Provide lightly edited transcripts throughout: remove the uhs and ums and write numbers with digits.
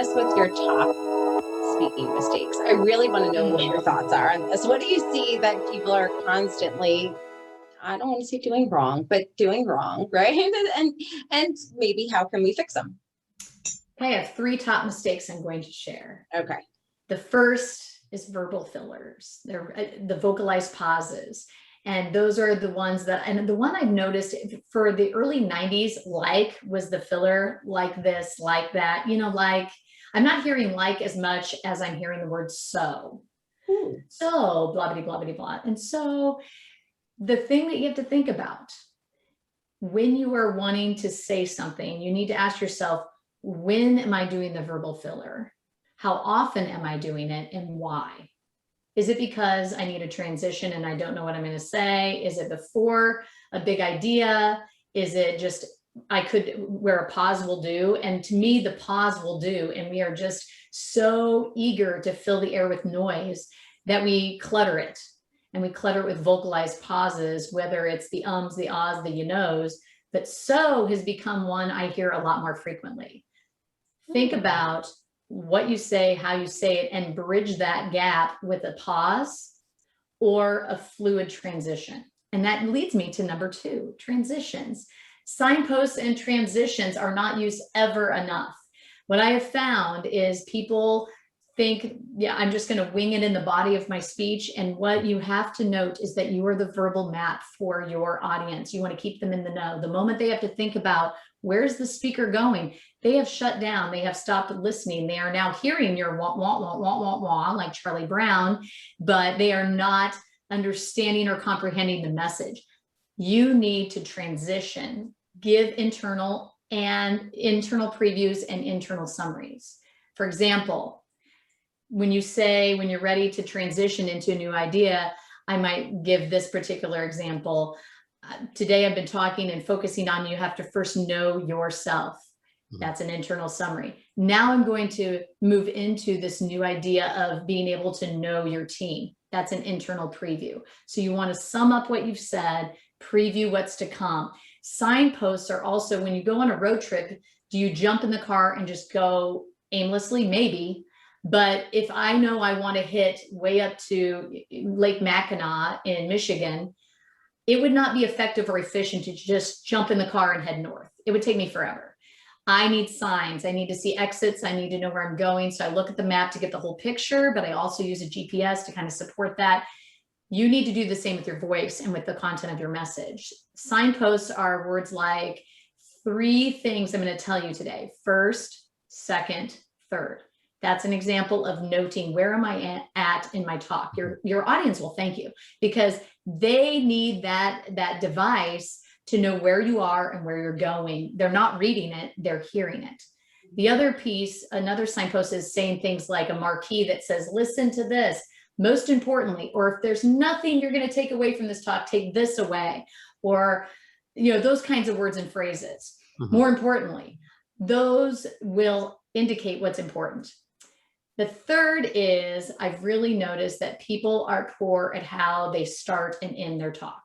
us with your top speaking mistakes. I really want to know what your thoughts are on this. What do you see that people are constantly, I don't want to say doing wrong, but doing wrong, right? And maybe how can we fix them? I have 3 top mistakes I'm going to share. Okay. The first is verbal fillers. They're the vocalized pauses. And those are the ones that, and the one I've noticed for the early 90s, like was the filler, like this, like that, like, I'm not hearing like as much as I'm hearing the word so. Ooh. So, blah, blah, blah, blah, blah. And so the thing that you have to think about when you are wanting to say something, you need to ask yourself, when am I doing the verbal filler? How often am I doing it and why? Is it because I need a transition and I don't know what I'm going to say? Is it before a big idea? Is it just where a pause will do? And to me, the pause will do. And we are just so eager to fill the air with noise that we clutter it. And we clutter it with vocalized pauses, whether it's the ums, the ahs, the you knows. But so has become one I hear a lot more frequently. Think about what you say, how you say it, and bridge that gap with a pause or a fluid transition. And that leads me to number 2, transitions. Signposts and transitions are not used ever enough. What I have found is people think, yeah, I'm just going to wing it in the body of my speech. And what you have to note is that you are the verbal map for your audience. You want to keep them in the know. The moment they have to think about where's the speaker going, they have shut down. They have stopped listening. They are now hearing your wah, wah, wah, wah, wah, wah, like Charlie Brown, but they are not understanding or comprehending the message. You need to transition, give internal previews and internal summaries. For example, when you're ready to transition into a new idea, I might give this particular example. Today I've been talking and focusing on you have to first know yourself. That's an internal summary. Now I'm going to move into this new idea of being able to know your team. That's an internal preview. So you want to sum up what you've said, preview what's to come. Signposts are also, when you go on a road trip, do you jump in the car and just go aimlessly? Maybe. But if I know I want to hit way up to Lake Mackinac in Michigan, it would not be effective or efficient to just jump in the car and head north. It would take me forever. I need signs. I need to see exits. I need to know where I'm going. So I look at the map to get the whole picture, but I also use a GPS to kind of support that. You need to do the same with your voice and with the content of your message. Signposts are words like 3 things I'm going to tell you today. First, second, third. That's an example of noting where am I at in my talk. Your audience will thank you because they need that device to know where you are and where you're going. They're not reading it, they're hearing it. The other piece, another signpost is saying things like a marquee that says, listen to this. Most importantly, or if there's nothing you're going to take away from this talk, take this away, or those kinds of words and phrases. More importantly, those will indicate what's important. The third is I've really noticed that people are poor at how they start and end their talk.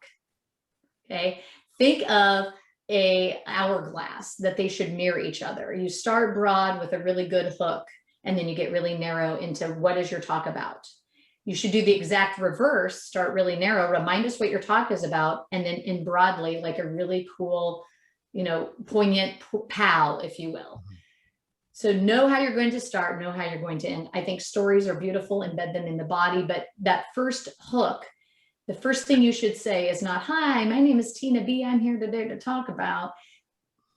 Okay, think of a hourglass that they should mirror each other. You start broad with a really good hook, and then you get really narrow into what is your talk about. You should do the exact reverse, start really narrow, remind us what your talk is about, and then end broadly like a really cool, poignant pow, if you will. So know how you're going to start, know how you're going to end. I think stories are beautiful, embed them in the body, but that first hook, the first thing you should say is not, hi, my name is Tina B. I'm here today to talk about.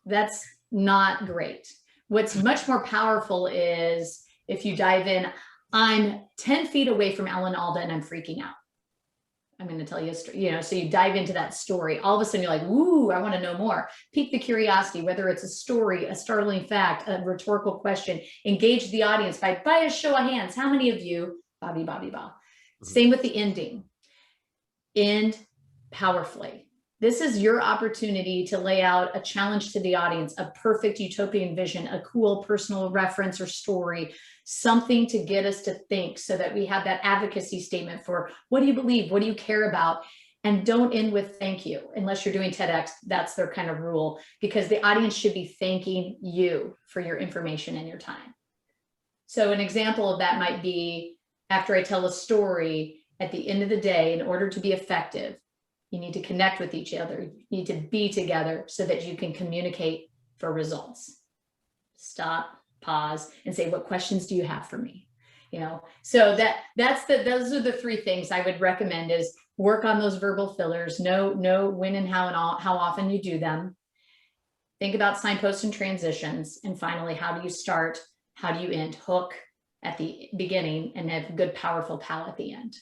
That's not great. What's much more powerful is if you dive in, I'm 10 feet away from Alan Alda and I'm freaking out. I'm going to tell you a story, so you dive into that story. All of a sudden you're like, ooh, I want to know more. Pique the curiosity, whether it's a story, a startling fact, a rhetorical question, engage the audience by a show of hands. How many of you, Bobby, Bobby, Bob. Same with the ending. End powerfully. This is your opportunity to lay out a challenge to the audience, a perfect utopian vision, a cool personal reference or story, something to get us to think so that we have that advocacy statement for what do you believe? What do you care about? And don't end with thank you, unless you're doing TEDx, that's their kind of rule, because the audience should be thanking you for your information and your time. So an example of that might be, after I tell a story, at the end of the day, in order to be effective, you need to connect with each other. You need to be together so that you can communicate for results. Stop, pause, and say, what questions do you have for me? You know, so those are the three things I would recommend: is work on those verbal fillers, know when and how often you do them. Think about signposts and transitions. And finally, how do you start? How do you end? Hook at the beginning and have good, powerful pow at the end.